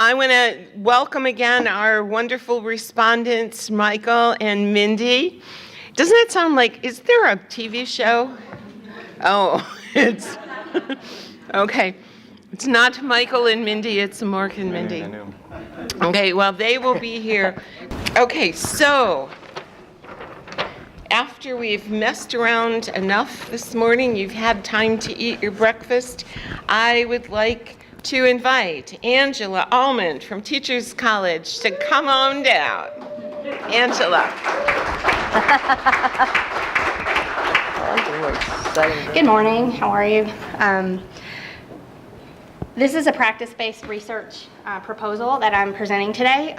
I want to welcome again our wonderful respondents, Michael and Mindy. Doesn't that sound like, is there a TV show? Oh, it's, okay. It's not Michael and Mindy, it's Mark and Mindy. Okay, well, they will be here. Okay, so after we've messed around enough this morning, you've had time to eat your breakfast, I would like to invite Angela Allmond from Teachers College to come on down. Angela. Good morning, how are you? This is a practice-based research proposal that I'm presenting today.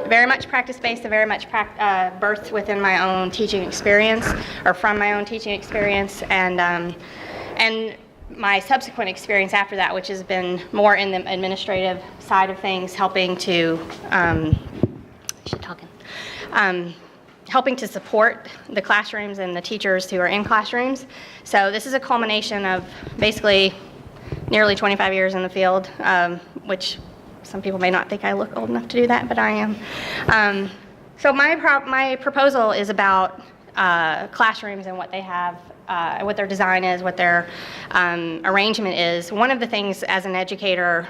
Very much practice-based and very much birthed within my own teaching experience, or from my own teaching experience, and my subsequent experience after that, which has been more in the administrative side of things, helping to helping to support the classrooms and the teachers who are in classrooms. So this is a culmination of basically nearly 25 years in the field, which some people may not think I look old enough to do that, but I am. So my proposal is about classrooms and what they have, what their design is, what their arrangement is. One of the things as an educator,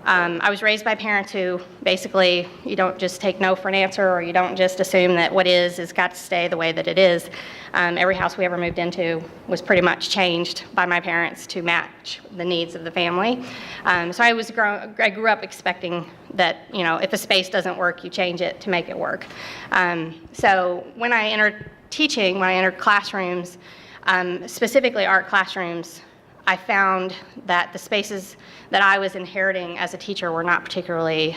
I was raised by parents who basically, you don't just take no for an answer, or you don't just assume that what is got to stay the way that it is. Every house we ever moved into was pretty much changed by my parents to match the needs of the family. So I grew up expecting that, you know, if a space doesn't work, you change it to make it work. So when I entered teaching, when I entered classrooms, specifically art classrooms, I found that the spaces that I was inheriting as a teacher were not particularly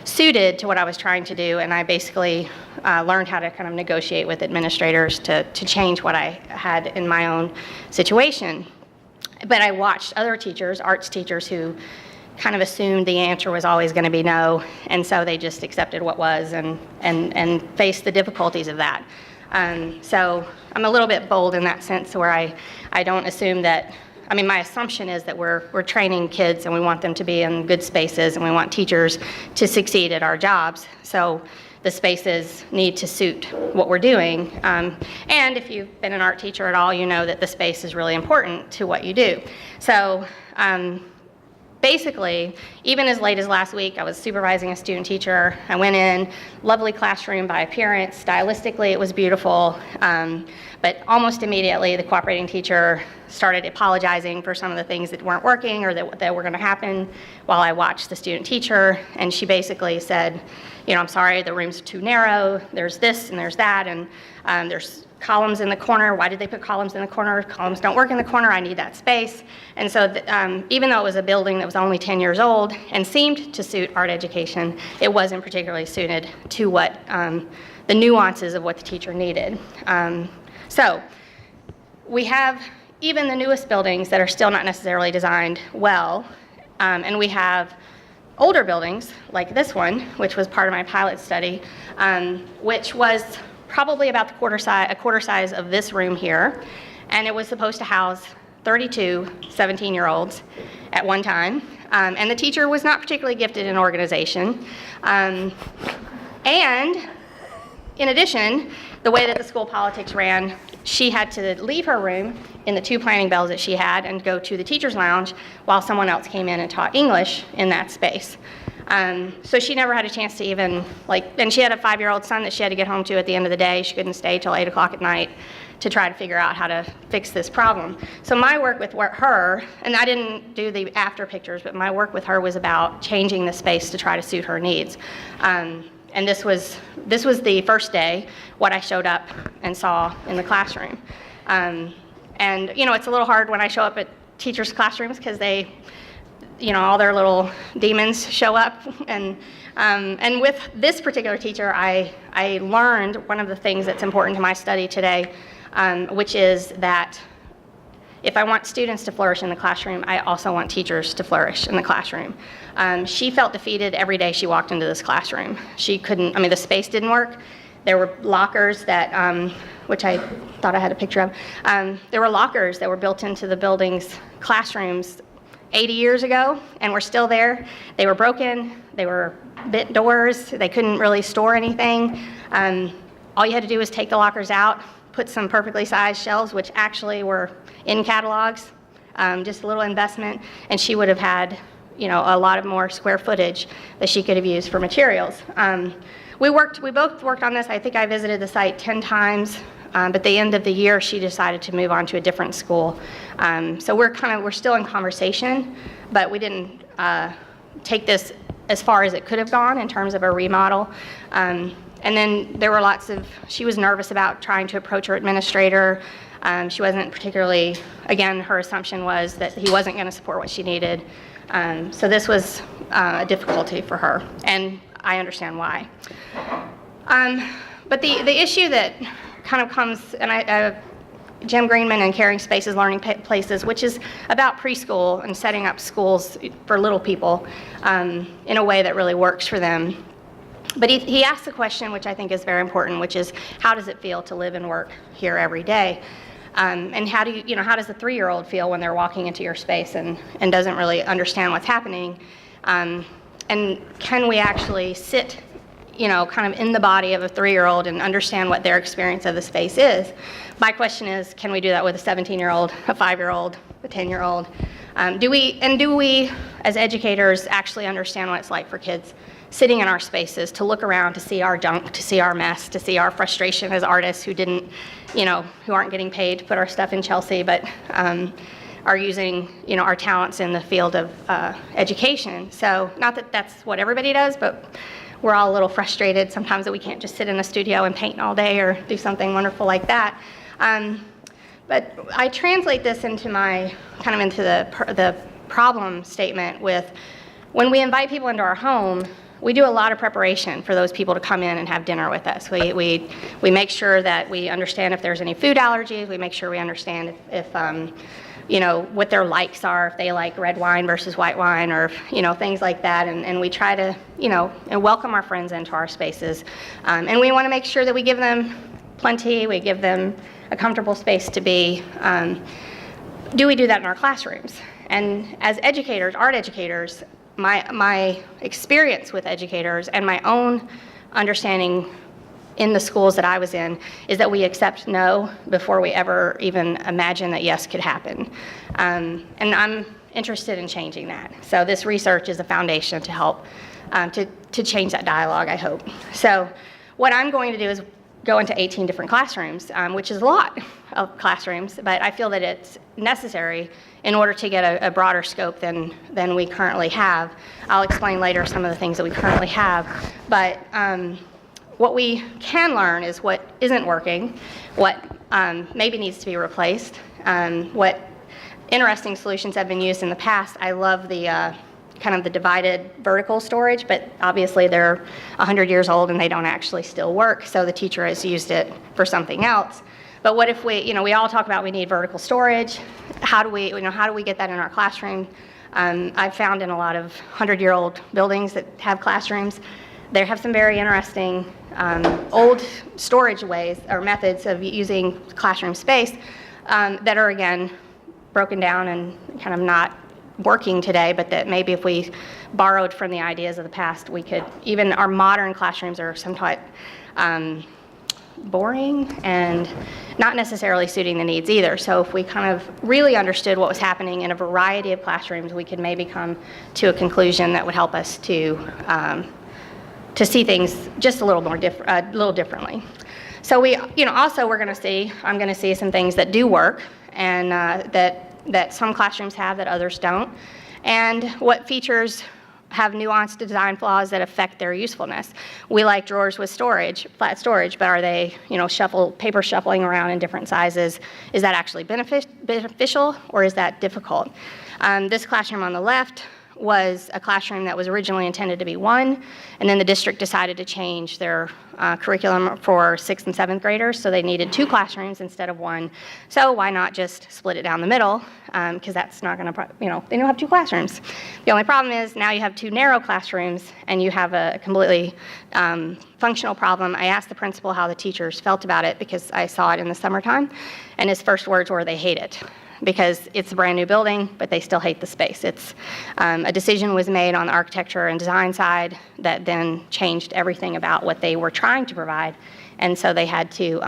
suited to what I was trying to do, and I basically learned how to kind of negotiate with administrators to change what I had in my own situation. But I watched other teachers, arts teachers, who kind of assumed the answer was always going to be no, and so they just accepted what was and faced the difficulties of that. So I'm a little bit bold in that sense, where I don't assume that, I mean, my assumption is that we're training kids and we want them to be in good spaces and we want teachers to succeed at our jobs. So the spaces need to suit what we're doing. And if you've been an art teacher at all, you know that the space is really important to what you do. So basically, even as late as last week, I was supervising a student teacher. I went in, lovely classroom by appearance. Stylistically, it was beautiful. But almost immediately, the cooperating teacher started apologizing for some of the things that weren't working or that were going to happen while I watched the student teacher. And she basically said, you know, I'm sorry, the room's too narrow. There's this and there's that, and there's columns in the corner. Why did they put columns in the corner? Columns don't work in the corner. I need that space. And so even though it was a building that was only 10 years old and seemed to suit art education, it wasn't particularly suited to what the nuances of what the teacher needed. So we have even the newest buildings that are still not necessarily designed well, and we have older buildings like this one, which was part of my pilot study, which was probably about a quarter size of this room here, and it was supposed to house 32 17-year-olds at one time, and the teacher was not particularly gifted in organization, and in addition, the way that the school politics ran, she had to leave her room in the 2 planning bells that she had and go to the teacher's lounge while someone else came in and taught English in that space. So she never had a chance to even, and she had a 5-year-old son that she had to get home to at the end of the day. She couldn't stay till 8 o'clock at night to try to figure out how to fix this problem. So my work with her, and I didn't do the after pictures, but my work with her was about changing the space to try to suit her needs. And this was the first day, what I showed up and saw in the classroom. And, you know, it's a little hard when I show up at teachers' classrooms because they, you know, all their little demons show up. And with this particular teacher, I learned one of the things that's important to my study today, which is that if I want students to flourish in the classroom, I also want teachers to flourish in the classroom. She felt defeated every day she walked into this classroom. She couldn't, the space didn't work. There were lockers that, which I thought I had a picture of. There were lockers that were built into the building's classrooms 80 years ago, and we're still there. They were broken, they were bent doors, they couldn't really store anything. All you had to do was take the lockers out, put some perfectly sized shelves, which actually were in catalogs, just a little investment, and she would have had, a lot of more square footage that she could have used for materials. We both worked on this. I think I visited the site 10 times, but at the end of the year, she decided to move on to a different school. So we're still in conversation, but we didn't take this as far as it could have gone in terms of a remodel. And then there were she was nervous about trying to approach her administrator. She wasn't particularly, again, her assumption was that he wasn't going to support what she needed. So this was a difficulty for her, and I understand why. But the issue that kind of comes, and Jim Greenman and Caring Spaces, Learning Places, which is about preschool and setting up schools for little people in a way that really works for them. But he asked a question which I think is very important, which is, how does it feel to live and work here every day? And how does a 3-year-old feel when they're walking into your space and doesn't really understand what's happening? And can we actually sit, kind of in the body of a 3-year-old and understand what their experience of the space is? My question is, can we do that with a 17-year-old, a 5-year-old, a 10-year-old? Do we, as educators, actually understand what it's like for kids sitting in our spaces, to look around, to see our junk, to see our mess, to see our frustration as artists who who aren't getting paid to put our stuff in Chelsea, but are using, our talents in the field of education. So not that that's what everybody does, but we're all a little frustrated sometimes that we can't just sit in a studio and paint all day or do something wonderful like that. But I translate this into the problem statement with, when we invite people into our home, we do a lot of preparation for those people to come in and have dinner with us. We make sure that we understand if there's any food allergies. We make sure we understand if what their likes are, if they like red wine versus white wine, or things like that. And we try to and welcome our friends into our spaces. And we want to make sure that we give them plenty. We give them a comfortable space to be. Do we do that in our classrooms? And as educators, art educators, my experience with educators and my own understanding in the schools that I was in is that we accept no before we ever even imagine that yes could happen. And I'm interested in changing that. So this research is a foundation to help to change that dialogue, I hope. So what I'm going to do is go into 18 different classrooms, which is a lot of classrooms, but I feel that it's necessary in order to get a broader scope than we currently have. I'll explain later some of the things that we currently have, but what we can learn is what isn't working, what maybe needs to be replaced, what interesting solutions have been used in the past. I love the kind of the divided vertical storage, but obviously they're 100 years old and they don't actually still work, so the teacher has used it for something else. But what if we all talk about we need vertical storage. How do we get that in our classroom? I've found in a lot of 100-year-old buildings that have classrooms, they have some very interesting old storage ways or methods of using classroom space that are, again, broken down and kind of not working today, but that maybe if we borrowed from the ideas of the past, we could, even our modern classrooms are somewhat boring and not necessarily suiting the needs either. So if we kind of really understood what was happening in a variety of classrooms, we could maybe come to a conclusion that would help us to see things just a little more differently. So we, also I'm going to see some things that do work and that some classrooms have that others don't, and what features have nuanced design flaws that affect their usefulness. We like drawers with storage, flat storage, but are they, paper shuffling around in different sizes? Is that actually beneficial, or is that difficult? This classroom on the left was a classroom that was originally intended to be one, and then the district decided to change their curriculum for 6th and 7th graders, so they needed 2 classrooms instead of 1. So why not just split it down the middle? Because that's not going to, they don't have 2 classrooms. The only problem is now you have 2 narrow classrooms, and you have a completely functional problem. I asked the principal how the teachers felt about it because I saw it in the summertime, and his first words were they hate it. because it's a brand new building, but they still hate the space. It's a decision was made on the architecture and design side that then changed everything about what they were trying to provide, and so they had to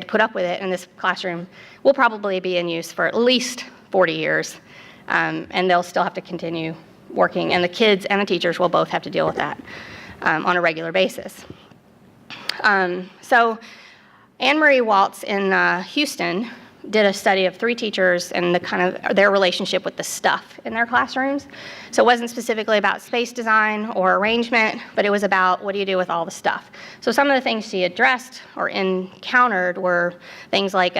put up with it. And this classroom will probably be in use for at least 40 years, and they'll still have to continue working, and the kids and the teachers will both have to deal with that on a regular basis. So Anne-Marie Waltz in Houston did a study of 3 teachers and the kind of their relationship with the stuff in their classrooms. So it wasn't specifically about space design or arrangement, but it was about what do you do with all the stuff. So some of the things she addressed or encountered were things like,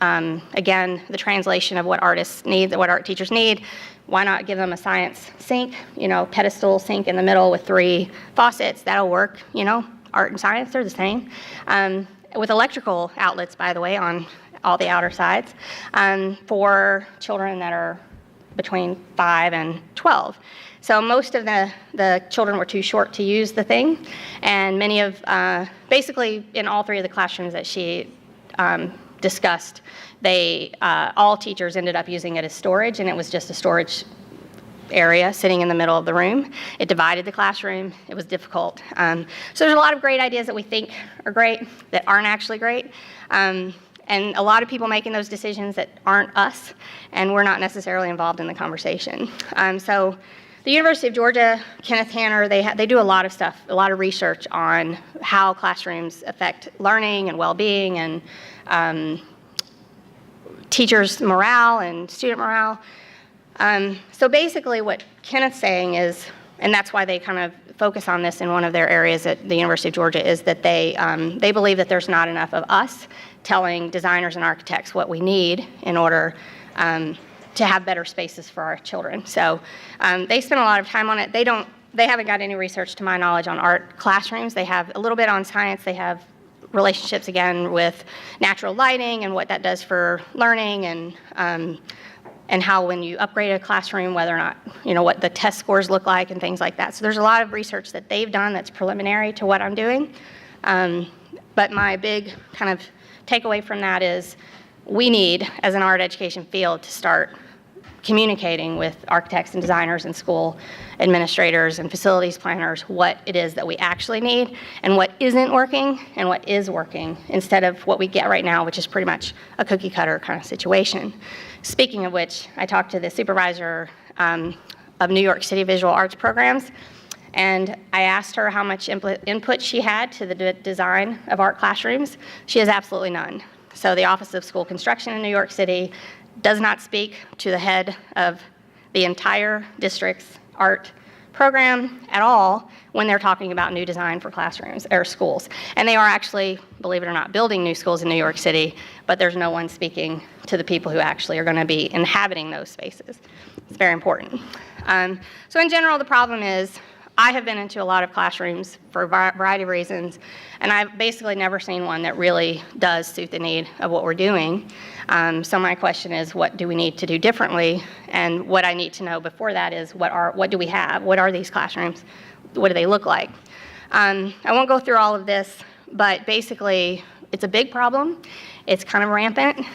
again, the translation of what artists need, what art teachers need. Why not give them a science sink, pedestal sink in the middle with 3 faucets? That'll work, art and science are the same. With electrical outlets, by the way, on all the outer sides, for children that are between 5 and 12. So most of the children were too short to use the thing, and many of, basically in all 3 of the classrooms that she discussed, all teachers ended up using it as storage, and it was just a storage area sitting in the middle of the room. It divided the classroom. It was difficult. So there's a lot of great ideas that we think are great that aren't actually great. And a lot of people making those decisions that aren't us, and we're not necessarily involved in the conversation. So the University of Georgia, Kenneth Hanner, they do a lot of stuff, a lot of research on how classrooms affect learning and well-being and teachers' morale and student morale. So basically what Kenneth's saying is, and that's why they kind of focus on this in one of their areas at the University of Georgia, is that they believe that there's not enough of us telling designers and architects what we need in order to have better spaces for our children. So they spend a lot of time on it. They haven't got any research, to my knowledge, on art classrooms. They have a little bit on science. They have relationships, again, with natural lighting and what that does for learning, and how when you upgrade a classroom, whether or not, what the test scores look like and things like that. So there's a lot of research that they've done that's preliminary to what I'm doing. But my big kind of takeaway from that is we need, as an art education field, to start communicating with architects and designers and school administrators and facilities planners what it is that we actually need and what isn't working and what is working, instead of what we get right now, which is pretty much a cookie cutter kind of situation. Speaking of which, I talked to the supervisor of New York City Visual Arts Programs, and I asked her how much input she had to the design of art classrooms. She has absolutely none. So the Office of School Construction in New York City does not speak to the head of the entire district's art program at all when they're talking about new design for classrooms or schools. And they are actually, believe it or not, building new schools in New York City, but there's no one speaking to the people who actually are going to be inhabiting those spaces. It's very important. So in general, the problem is I have been into a lot of classrooms for a variety of reasons, and I've basically never seen one that really does suit the need of what we're doing. So my question is, what do we need to do differently? And what I need to know before that is, what do we have? What are these classrooms? What do they look like? I won't go through all of this, but basically, it's a big problem. It's kind of rampant.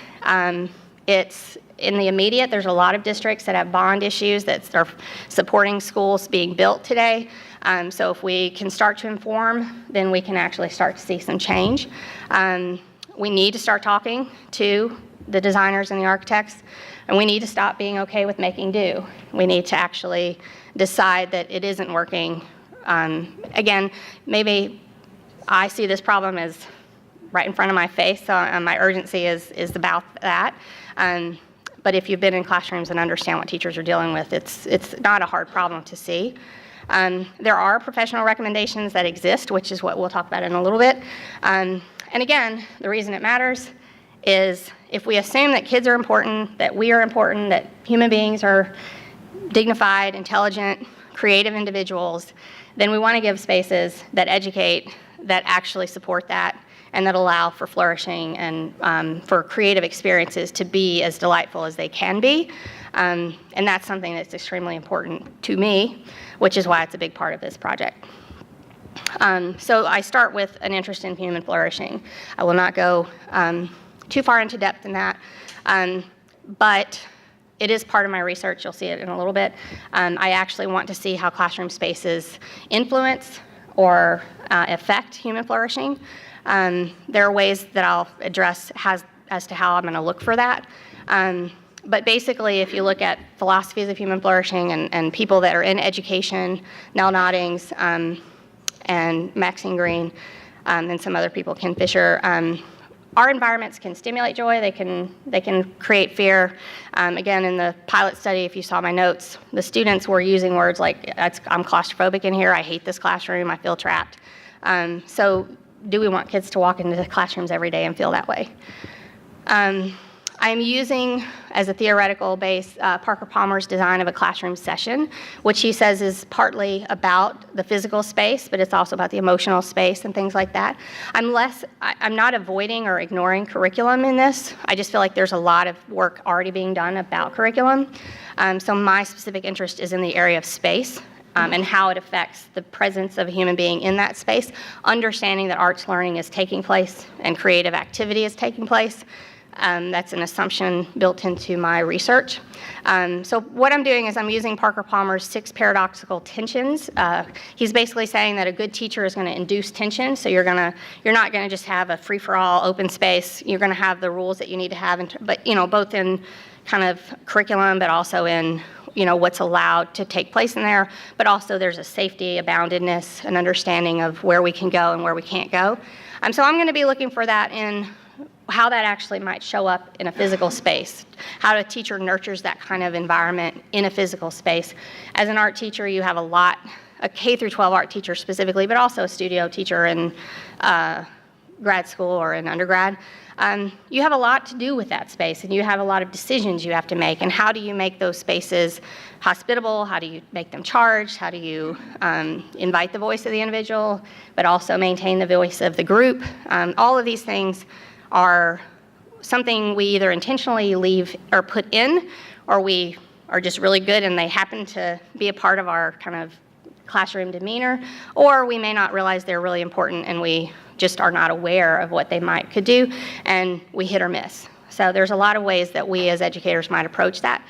It's in the immediate, there's a lot of districts that have bond issues that are supporting schools being built today. So if we can start to inform, then we can actually start to see some change. We need to start talking to the designers and the architects, and we need to stop being okay with making do. We need to actually decide that it isn't working. Again, maybe I see this problem as right in front of my face, so my urgency is about that. But if you've been in classrooms and understand what teachers are dealing with, it's not a hard problem to see. There are professional recommendations that exist, which is what we'll talk about in a little bit. And again, the reason it matters is if we assume that kids are important, that we are important, that human beings are dignified, intelligent, creative individuals, then we want to give spaces that educate, that actually support that, and that allow for flourishing and for creative experiences to be as delightful as they can be. And that's something that's extremely important to me, which is why it's a big part of this project. So I start with an interest in human flourishing. I will not go too far into depth in that. but it is part of my research. You'll see it in a little bit. I actually want to see how classroom spaces influence or affect human flourishing. There are ways that I'll address as to how I'm going to look for that. But basically, if you look at philosophies of human flourishing and people that are in education, Nel Noddings and Maxine, Greene, and some other people, Ken Fisher, our environments can stimulate joy. They can create fear. Again, in the pilot study, if you saw my notes, the students were using words like, I'm claustrophobic in here, I hate this classroom, I feel trapped. So do we want kids to walk into the classrooms every day and feel that way? I'm using, as a theoretical base, Parker Palmer's design of a classroom session, which he says is partly about the physical space, but it's also about the emotional space and things like that. I'm not avoiding or ignoring curriculum in this. I just feel like there's a lot of work already being done about curriculum. So my specific interest is in the area of space and how it affects the presence of a human being in that space, understanding that arts learning is taking place and creative activity is taking place. That's an assumption built into my research. So what I'm doing is I'm using Parker Palmer's 6 paradoxical tensions. He's basically saying that a good teacher is going to induce tension. So you're not going to just have a free-for-all open space. You're going to have the rules that you need to have, but both in kind of curriculum, but also in what's allowed to take place in there. But also there's a safety, a boundedness, an understanding of where we can go and where we can't go. So I'm going to be looking for that in how that actually might show up in a physical space, how a teacher nurtures that kind of environment in a physical space. As an art teacher, you have a K through 12 art teacher specifically, but also a studio teacher in grad school or in undergrad. You have a lot to do with that space, and you have a lot of decisions you have to make. And how do you make those spaces hospitable? How do you make them charged? How do you invite the voice of the individual, but also maintain the voice of the group? All of these things are something we either intentionally leave or put in, or we are just really good and they happen to be a part of our kind of classroom demeanor, or we may not realize they're really important and we just are not aware of what they could do, and we hit or miss. So there's a lot of ways that we as educators might approach that.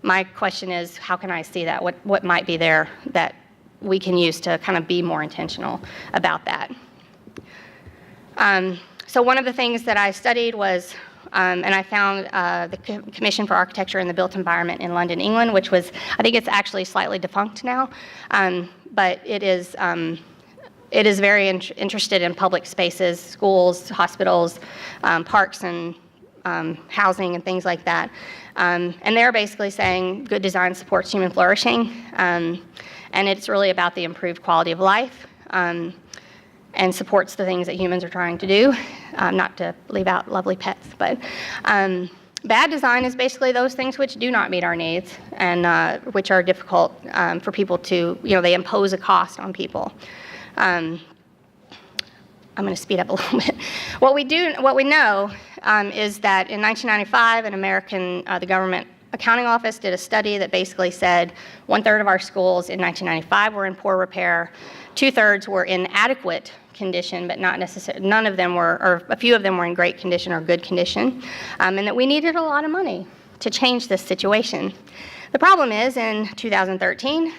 My question is, how can I see that? What might be there that we can use to kind of be more intentional about that? So one of the things that I studied was, and I found the Commission for Architecture in the Built Environment in London, England, which was, I think it's actually slightly defunct now, but it is very interested in public spaces, schools, hospitals, parks, and housing and things like that. And they're basically saying good design supports human flourishing, and it's really about the improved quality of life. And supports the things that humans are trying to do, not to leave out lovely pets, but bad design is basically those things which do not meet our needs and which are difficult for people to, they impose a cost on people. I'm going to speed up a little bit. What we know is that in 1995, the Government Accounting Office did a study that basically said 1/3 of our schools in 1995 were in poor repair, 2/3 were in adequate condition, but not necessarily, none of them were, or a few of them were in great condition or good condition, and that we needed a lot of money to change this situation. The problem is, in 2013,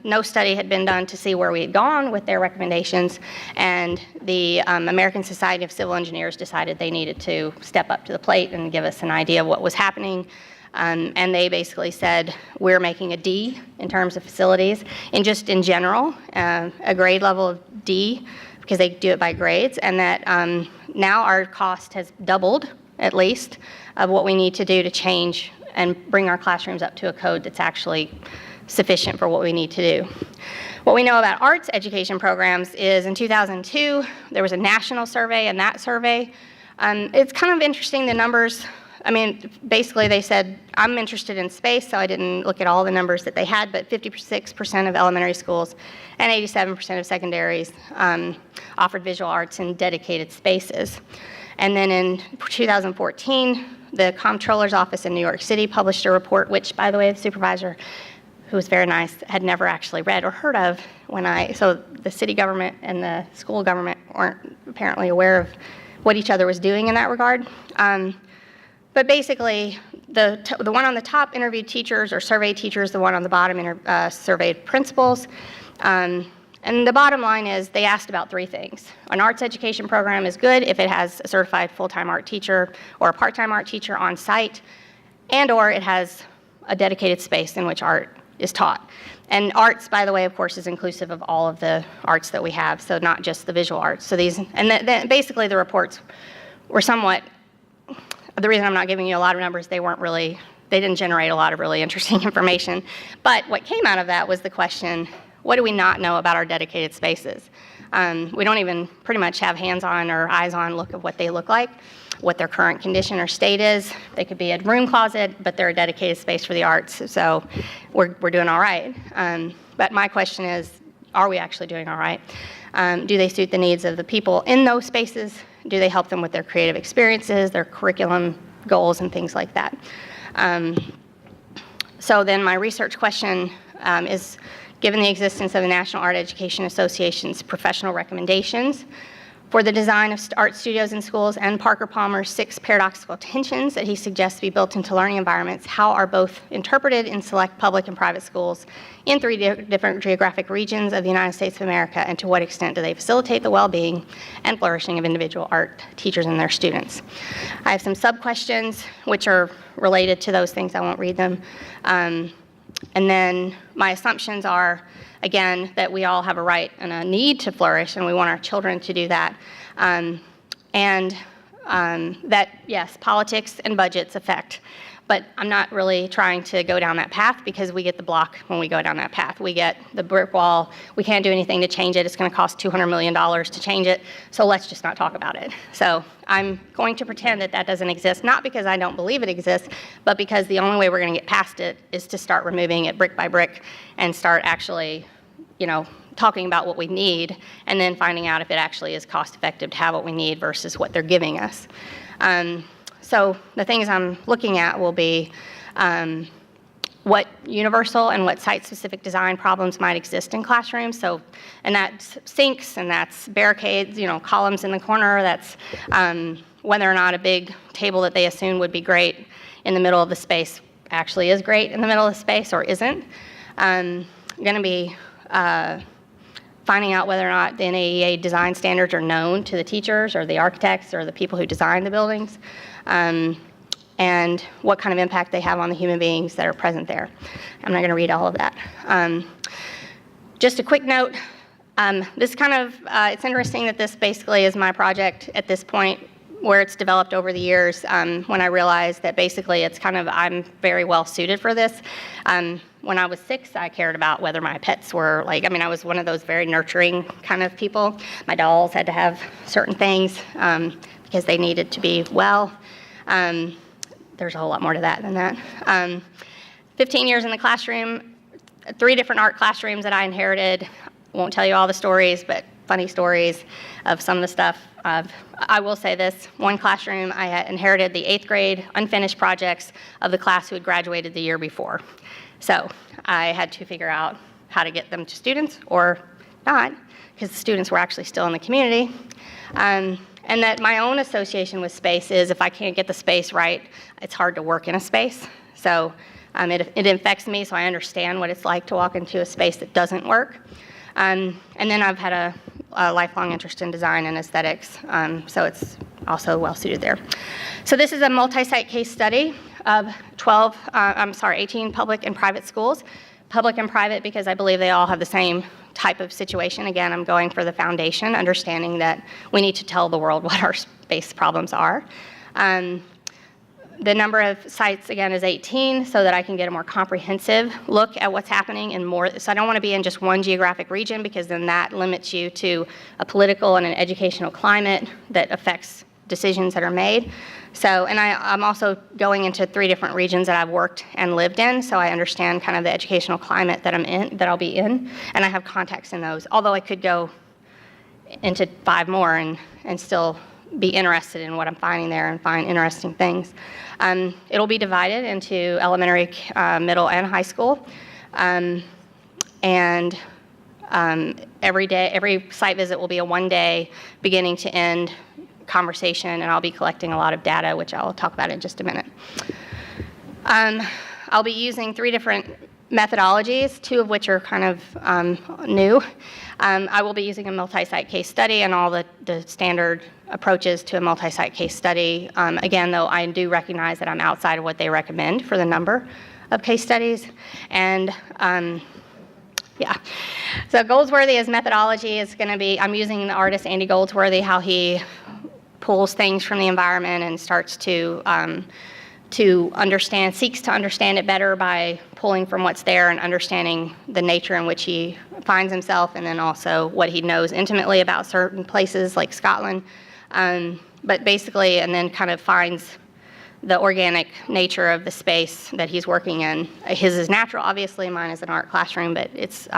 no study had been done to see where we had gone with their recommendations, and the American Society of Civil Engineers decided they needed to step up to the plate and give us an idea of what was happening. And they basically said, we're making a D in terms of facilities, and just in general, a grade level of D, because they do it by grades, and that now our cost has doubled, at least, of what we need to do to change and bring our classrooms up to a code that's actually sufficient for what we need to do. What we know about arts education programs is in 2002, there was a national survey, and that survey, it's kind of interesting, the numbers. Basically they said, I'm interested in space, so I didn't look at all the numbers that they had, but 56% of elementary schools and 87% of secondaries offered visual arts in dedicated spaces. And then in 2014, the Comptroller's Office in New York City published a report, which, by the way, the supervisor, who was very nice, had never actually read or heard of so the city government and the school government weren't apparently aware of what each other was doing in that regard. But basically, the one on the top interviewed teachers or surveyed teachers, the one on the bottom surveyed principals. And the bottom line is they asked about 3 things. An arts education program is good if it has a certified full-time art teacher or a part-time art teacher on site, and or it has a dedicated space in which art is taught. And arts, by the way, of course, is inclusive of all of the arts that we have, so not just the visual arts. So basically the reports were somewhat, the reason I'm not giving you a lot of numbers, they didn't generate a lot of really interesting information. But what came out of that was the question, what do we not know about our dedicated spaces? We don't even pretty much have hands-on or eyes-on look at what they look like, what their current condition or state is. They could be a room closet, but they're a dedicated space for the arts, so we're doing all right. But my question is, are we actually doing all right? Do they suit the needs of the people in those spaces? Do they help them with their creative experiences, their curriculum goals, and things like that? So then my research question is, given the existence of the National Art Education Association's professional recommendations for the design of art studios in schools and Parker Palmer's 6 paradoxical tensions that he suggests be built into learning environments, how are both interpreted in select public and private schools in 3 different geographic regions of the United States of America, and to what extent do they facilitate the well-being and flourishing of individual art teachers and their students? I have some sub-questions which are related to those things. I won't read them. And then my assumptions are, again, that we all have a right and a need to flourish, and we want our children to do that. That, yes, politics and budgets affect. But I'm not really trying to go down that path, because we get the block when we go down that path. We get the brick wall. We can't do anything to change it. It's going to cost $200 million to change it, so let's just not talk about it. So I'm going to pretend that that doesn't exist, not because I don't believe it exists, but because the only way we're going to get past it is to start removing it brick by brick and start actually, talking about what we need, and then finding out if it actually is cost effective to have what we need versus what they're giving us. So the things I'm looking at will be what universal and what site-specific design problems might exist in classrooms. So, and that's sinks, and that's barricades, columns in the corner. That's whether or not a big table that they assume would be great in the middle of the space actually is great in the middle of the space or isn't. I'm going to be finding out whether or not the NAEA design standards are known to the teachers or the architects or the people who design the buildings, and what kind of impact they have on the human beings that are present there. I'm not going to read all of that. Just a quick note, this it's interesting that this basically is my project at this point, where it's developed over the years, when I realized that basically I'm very well suited for this. When I was 6, I cared about whether my pets were I was one of those very nurturing kind of people. My dolls had to have certain things because they needed to be well. There's a whole lot more to that than that. 15 years in the classroom, 3 different art classrooms that I inherited. Won't tell you all the stories, but funny stories of some of the stuff. I will say this, one classroom I had inherited the 8th grade unfinished projects of the class who had graduated the year before. So I had to figure out how to get them to students or not, because the students were actually still in the community. And that my own association with space is, if I can't get the space right, it's hard to work in a space. So it infects me, so I understand what it's like to walk into a space that doesn't work. And then I've had a lifelong interest in design and aesthetics, so it's also well suited there. So this is a multi-site case study of 18 public and private schools. Public and private because I believe they all have the same type of situation. Again, I'm going for the foundation, understanding that we need to tell the world what our space problems are. The number of sites, again, is 18, so that I can get a more comprehensive look at what's happening in more. So I don't want to be in just one geographic region, because then that limits you to a political and an educational climate that affects decisions that are made. So, and I'm also going into 3 different regions that I've worked and lived in, so I understand kind of the educational climate that I'll be in, and I have contacts in those. Although I could go into 5 more and still be interested in what I'm finding there and find interesting things. It'll be divided into elementary, middle, and high school. Every site visit will be a 1-day, beginning to end conversation, and I'll be collecting a lot of data, which I'll talk about in just a minute. I'll be using 3 different methodologies, 2 of which are kind of new. I will be using a multi-site case study and all the standard approaches to a multi-site case study. Again, though, I do recognize that I'm outside of what they recommend for the number of case studies. And yeah, so Goldsworthy as methodology is going to be, I'm using the artist Andy Goldsworthy, how he pulls things from the environment and starts to understand, seeks to understand it better by pulling from what's there and understanding the nature in which he finds himself, and then also what he knows intimately about certain places like Scotland. But basically, and then kind of finds the organic nature of the space that he's working in. His is natural, obviously, mine is an art classroom, but it's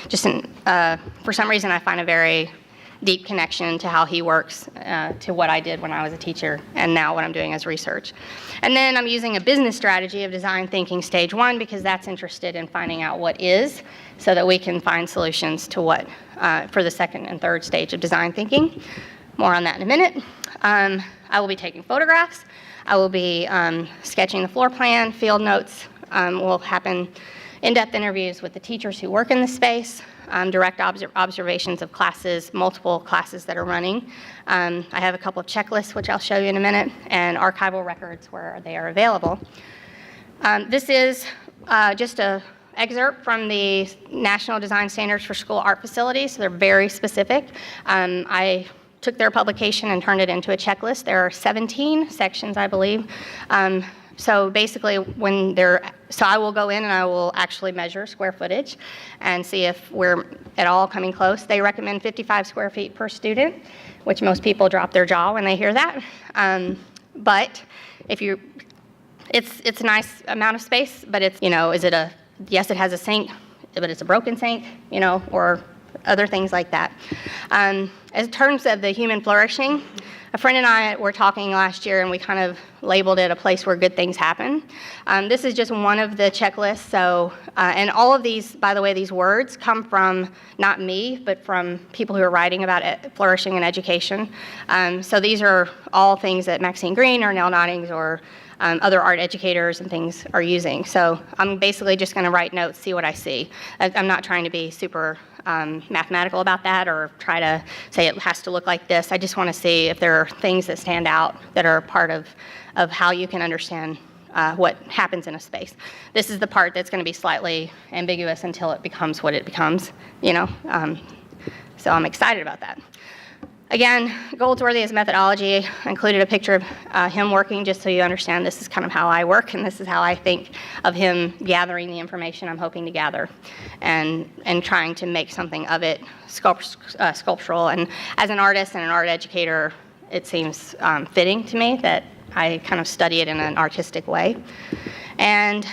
just, for some reason, I find a very deep connection to how he works to what I did when I was a teacher and now what I'm doing as research. And then I'm using a business strategy of design thinking stage 1 because that's interested in finding out what is so that we can find solutions to what for the 2nd and 3rd stage of design thinking. More on that in a minute. I will be taking photographs. I will be sketching the floor plan, field notes. Will happen in-depth interviews with the teachers who work in the space, direct observations of classes, multiple classes that are running. I have a couple of checklists, which I'll show you in a minute, and archival records where they are available. This is just an excerpt from the National Design Standards for School Art Facilities. So they're very specific. I took their publication and turned it into a checklist. There are 17 sections, I believe. So basically, so I will go in and I will actually measure square footage and see if we're at all coming close. They recommend 55 square feet per student, which most people drop their jaw when they hear that. But if it's a nice amount of space, but it's, yes, it has a sink, but it's a broken sink, or other things like that. In terms of the human flourishing, a friend and I were talking last year and we kind of labeled it a place where good things happen. This is just one of the checklists. So, and all of these, by the way, these words come from not me, but from people who are writing about flourishing and education. So these are all things that Maxine Greene or Nel Noddings or other art educators and things are using. So I'm basically just going to write notes, see what I see. I'm not trying to be super mathematical about that or try to say it has to look like this. I just want to see if there are things that stand out that are part of how you can understand what happens in a space. This is the part that's going to be slightly ambiguous until it becomes what it becomes, so I'm excited about that. Again, Goldsworthy as methodology. I included a picture of him working just so you understand this is kind of how I work and this is how I think of him gathering the information I'm hoping to gather and trying to make something of it sculptural. And as an artist and an art educator, it seems fitting to me that I kind of study it in an artistic way. And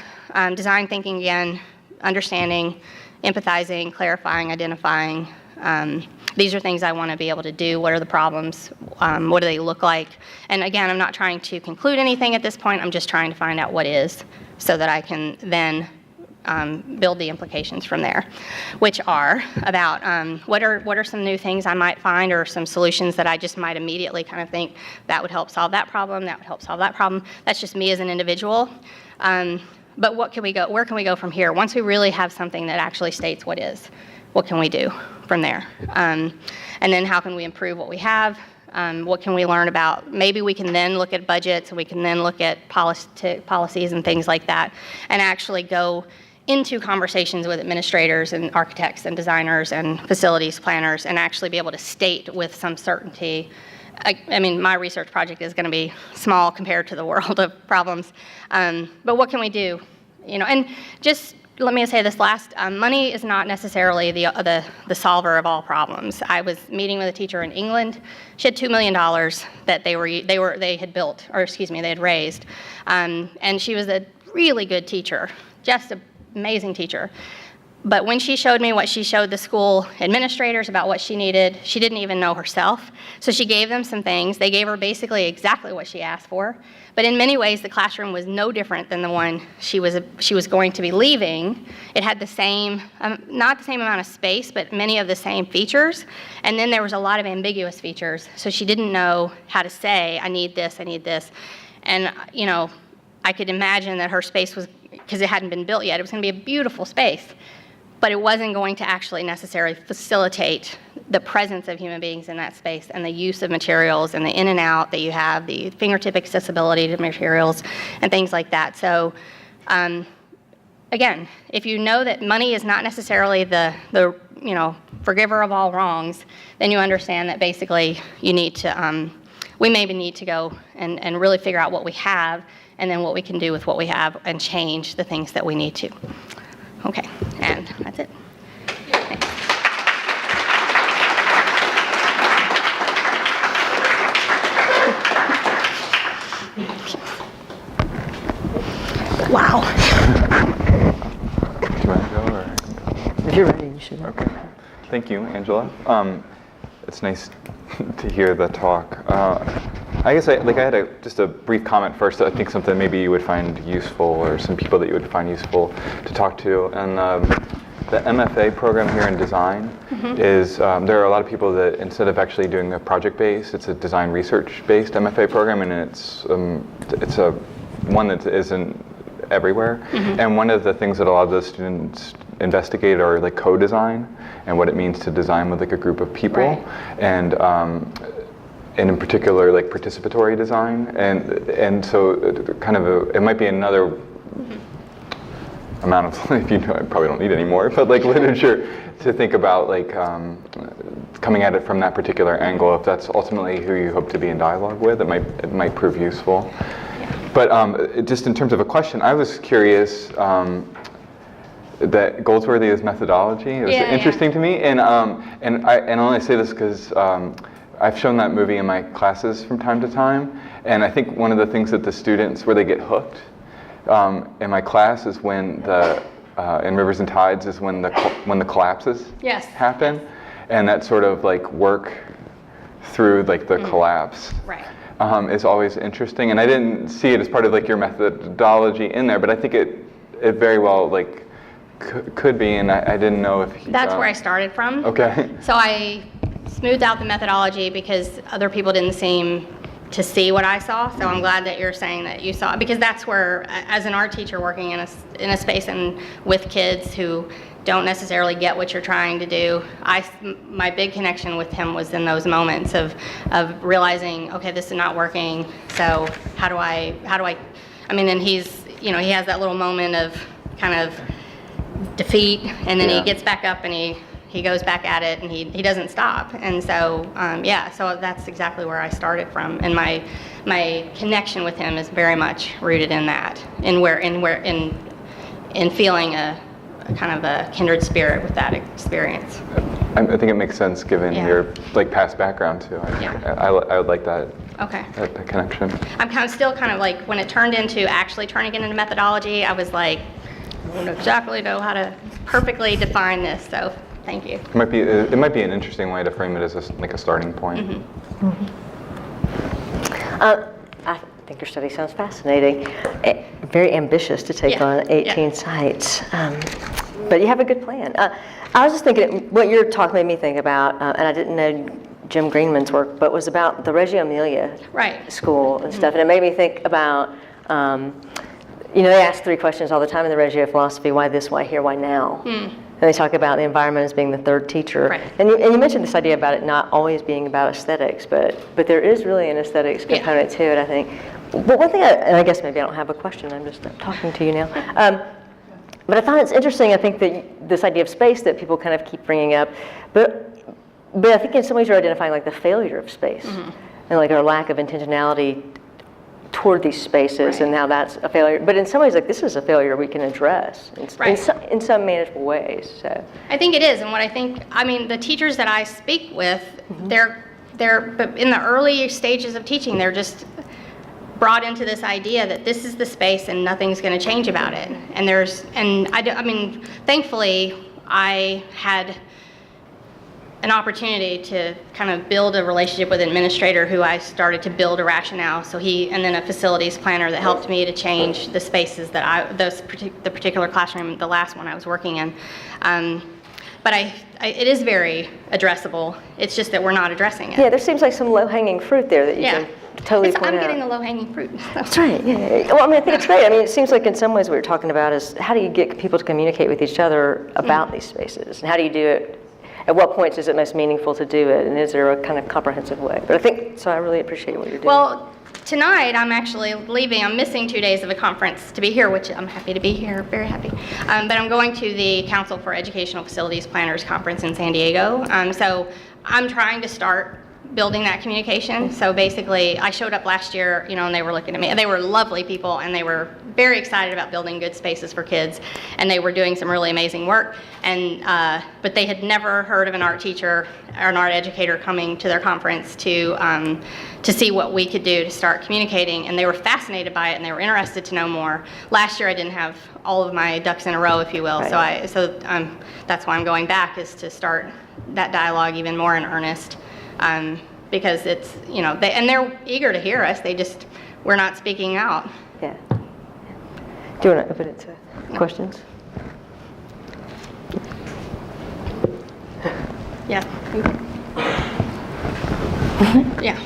design thinking, again, understanding, empathizing, clarifying, identifying. These are things I want to be able to do. What are the problems? What do they look like? And again, I'm not trying to conclude anything at this point. I'm just trying to find out what is so that I can then build the implications from there, which are about what are some new things I might find or some solutions that I just might immediately kind of think that would help solve that problem, that would help solve that problem. That's just me as an individual. But where can we go from here? Once we really have something that actually states what is, what can we do from there? And then how can we improve what we have? What can we learn about? Maybe we can then look at budgets and we can then look at policies and things like that and actually go into conversations with administrators and architects and designers and facilities planners and actually be able to state with some certainty. I mean, my research project is going to be small compared to the world of problems, but what can we do? And just let me say this last, money is not necessarily the solver of all problems. I was meeting with a teacher in England. She had $2 million that they had raised. And she was a really good teacher, just an amazing teacher. But when she showed me what she showed the school administrators about what she needed, she didn't even know herself. So she gave them some things. They gave her basically exactly what she asked for. But in many ways, the classroom was no different than the one she was going to be leaving. It had the same, not the same amount of space, but many of the same features. And then there was a lot of ambiguous features. So she didn't know how to say, I need this, I need this. And, I could imagine that her space was, because it hadn't been built yet, it was going to be a beautiful space, but it wasn't going to actually necessarily facilitate the presence of human beings in that space and the use of materials and the in and out that you have, the fingertip accessibility to materials and things like that. So again, if you know that money is not necessarily the forgiver of all wrongs, then you understand that basically you need to, we maybe need to go and really figure out what we have and then what we can do with what we have and change the things that we need to. Okay, and that's it. Thanks. Wow. Do you want to go, or? If you're ready, you should. Okay. Thank you, Angela. It's nice to hear the talk. I guess I had just a brief comment first. I think something maybe you would find useful, or some people that you would find useful to talk to. And the MFA program here in design is, there are a lot of people that instead of actually doing a project-based, it's a design research-based MFA program, and it's a one that isn't everywhere. And one of the things that a lot of those students investigate are like co-design and what it means to design with like a group of people. Right. And in particular, like participatory design, and so it might be another amount of, if you know, I probably don't need any more, but like literature to think about, like coming at it from that particular angle. If that's ultimately who you hope to be in dialogue with, it might prove useful. But just in terms of a question, I was curious. That Goldsworthy is methodology. It was interesting to me, and I only say this because I've shown that movie in my classes from time to time, and I think one of the things that the students, where they get hooked in my class, is when in Rivers and Tides is when the collapses happen, and that sort of like work through like the collapse. Right. Is always interesting, and I didn't see it as part of like your methodology in there, but I think it very well like could be, and I didn't know if that's where I started from. Okay. So I smoothed out the methodology because other people didn't seem to see what I saw. So I'm glad that you're saying that you saw it, because that's where, as an art teacher working in a space and with kids who don't necessarily get what you're trying to do, my big connection with him was in those moments of realizing, okay, this is not working. So how do I mean, and he's, he has that little moment of kind of defeat, and then he gets back up and he goes back at it, and he doesn't stop. And so so that's exactly where I started from, and my connection with him is very much rooted in that, in feeling a kind of a kindred spirit with that experience. I think it makes sense given your like past background too. I would like that. Okay. That connection. I'm still kind of like, when it turned into actually turning it into methodology, I was like, I don't exactly know how to perfectly define this, so thank you. It might be an interesting way to frame it as a starting point. I think your study sounds fascinating. Very ambitious to take on 18 sites, but you have a good plan. I was just thinking, what your talk made me think about, and I didn't know Jim Greenman's work, but was about the Reggio Emilia school and stuff, and it made me think about. They ask 3 questions all the time in the Reggio philosophy: why this, why here, why now? And they talk about the environment as being the third teacher. Right. And you mentioned this idea about it not always being about aesthetics, but there is really an aesthetics component to it, I think. But one thing, and I guess maybe I don't have a question, I'm just talking to you now. But I find it's interesting, I think, that this idea of space that people kind of keep bringing up, but I think in some ways you're identifying like the failure of space, and like our lack of intentionality toward these spaces, and how that's a failure. But in some ways, like, this is a failure we can address in some manageable ways. So I think it is, and what I think, the teachers that I speak with, they're but in the early stages of teaching, they're just brought into this idea that this is the space and nothing's going to change about it. And thankfully, I had an opportunity to kind of build a relationship with an administrator who I started to build a rationale. So and then a facilities planner that helped me to change the spaces that the particular classroom, the last one I was working in. but it is very addressable. It's just that we're not addressing it. Yeah, there seems like some low-hanging fruit there that you can totally point I'm out. getting the low-hanging fruit. That's right, yeah. Well, I mean, I think it's great. I mean, it seems like in some ways what we're talking about is how do you get people to communicate with each other about these spaces? And how do you do it? At what points is it most meaningful to do it? And is there a kind of comprehensive way? But I think, so I really appreciate what you're doing. Well, tonight I'm actually leaving. I'm missing 2 days of a conference to be here, which I'm happy to be here, very happy. But I'm going to the Council for Educational Facilities Planners Conference in San Diego. So I'm trying to start building that communication. So basically, I showed up last year, and they were looking at me. They were lovely people, and they were very excited about building good spaces for kids, and they were doing some really amazing work. And but they had never heard of an art teacher or an art educator coming to their conference to see what we could do to start communicating. And they were fascinated by it, and they were interested to know more. Last year, I didn't have all of my ducks in a row, if you will. Right. So that's why I'm going back, is to start that dialogue even more in earnest. Because it's, they're eager to hear us. We're not speaking out. Yeah. Do you want to open it to questions? Yeah. Yeah.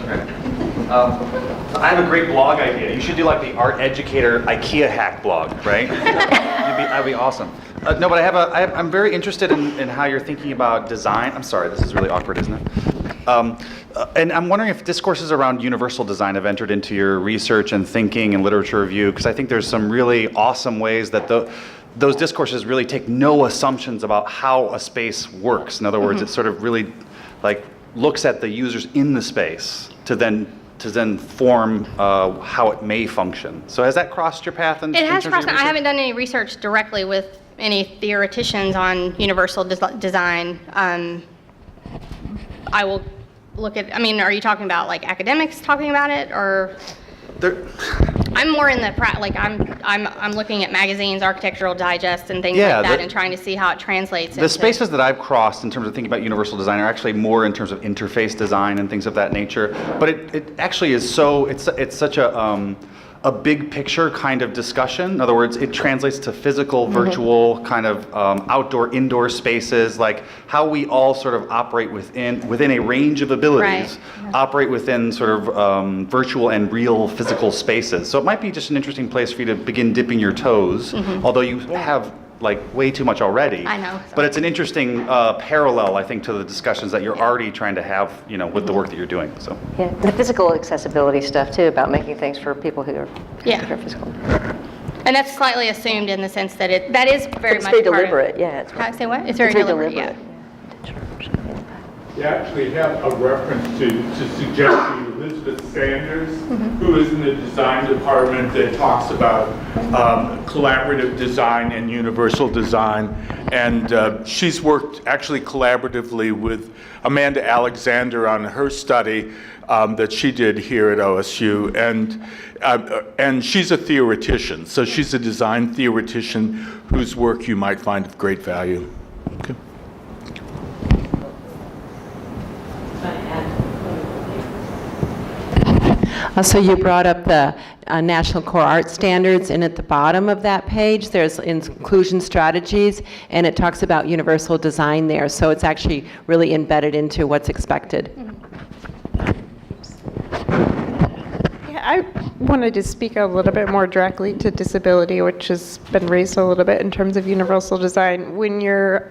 I have a great blog idea. You should do like the art educator IKEA hack blog, right? That'd be awesome. No, but I'm very interested in how you're thinking about design. I'm sorry, this is really awkward, isn't it? And I'm wondering if discourses around universal design have entered into your research and thinking and literature review, because I think there's some really awesome ways that those discourses really take no assumptions about how a space works. In other words, it sort of really like looks at the users in the space to then form how it may function. So has that crossed your path? It has crossed. I haven't done any research directly with any theoreticians on universal design. I will look at. Are you talking about like academics talking about it, or? I'm more in the I'm looking at magazines, Architectural Digest, and things like that, and trying to see how it translates. The spaces that I've crossed in terms of thinking about universal design are actually more in terms of interface design and things of that nature. But it actually is it's such a big picture kind of discussion. In other words, it translates to physical, virtual, kind of outdoor, indoor spaces, like how we all sort of operate within a range of abilities, operate within sort of virtual and real physical spaces. So it might be just an interesting place for you to begin dipping your toes, although you have like way too much already. I know. But it's an interesting parallel, I think, to the discussions that you're already trying to have, with the work that you're doing. So. Yeah, the physical accessibility stuff too, about making things for people who are physical. And that's slightly assumed in the sense that that is very much very part deliberate. of, Yeah, it's how say what? It's very deliberate. Yeah. You actually have a reference to suggest to Elizabeth Sanders, who is in the design department, that talks about collaborative design and universal design. And she's worked actually collaboratively with Amanda Alexander on her study that she did here at OSU. And she's a theoretician, so she's a design theoretician whose work you might find of great value. Okay. So you brought up the National Core Art Standards, and at the bottom of that page, there's inclusion strategies, and it talks about universal design there. So it's actually really embedded into what's expected. Yeah, I wanted to speak a little bit more directly to disability, which has been raised a little bit in terms of universal design. When you're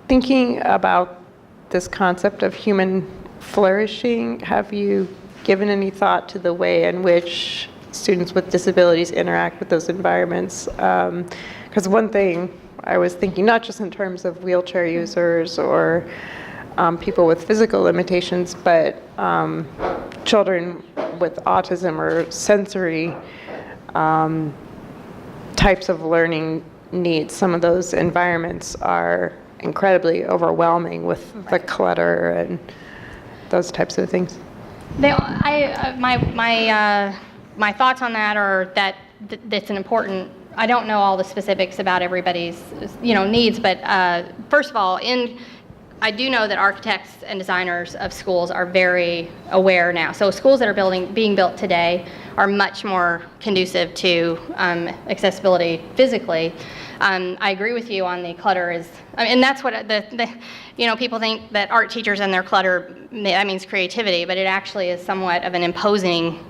thinking about this concept of human flourishing, have you given any thought to the way in which students with disabilities interact with those environments? Because one thing I was thinking, not just in terms of wheelchair users or people with physical limitations, but children with autism or sensory types of learning needs. Some of those environments are incredibly overwhelming with the clutter and those types of things. My thoughts on that are that's an important. I don't know all the specifics about everybody's needs, but first of all, I do know that architects and designers of schools are very aware now. So schools that are being built today are much more conducive to accessibility physically. I agree with you on the clutter is I mean, and that's what people think that art teachers and their clutter, that means creativity, but it actually is somewhat of an imposing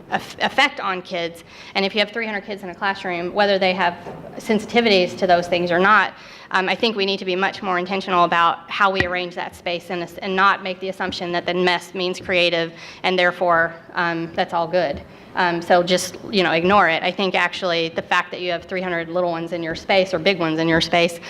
effect on kids. And if you have 300 kids in a classroom, whether they have sensitivities to those things or not, I think we need to be much more intentional about how we arrange that space and not make the assumption that the mess means creative and therefore that's all good. So just, ignore it. I think actually the fact that you have 300 little ones in your space or big ones in your space,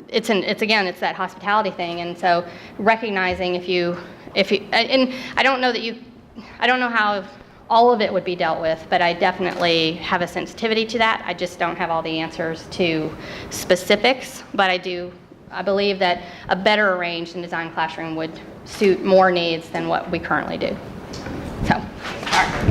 it's that hospitality thing. And so recognizing and I don't know how all of it would be dealt with, but I definitely have a sensitivity to that. I just don't have all the answers to specifics, but I believe that a better arranged and designed classroom would suit more needs than what we currently do. So, all right.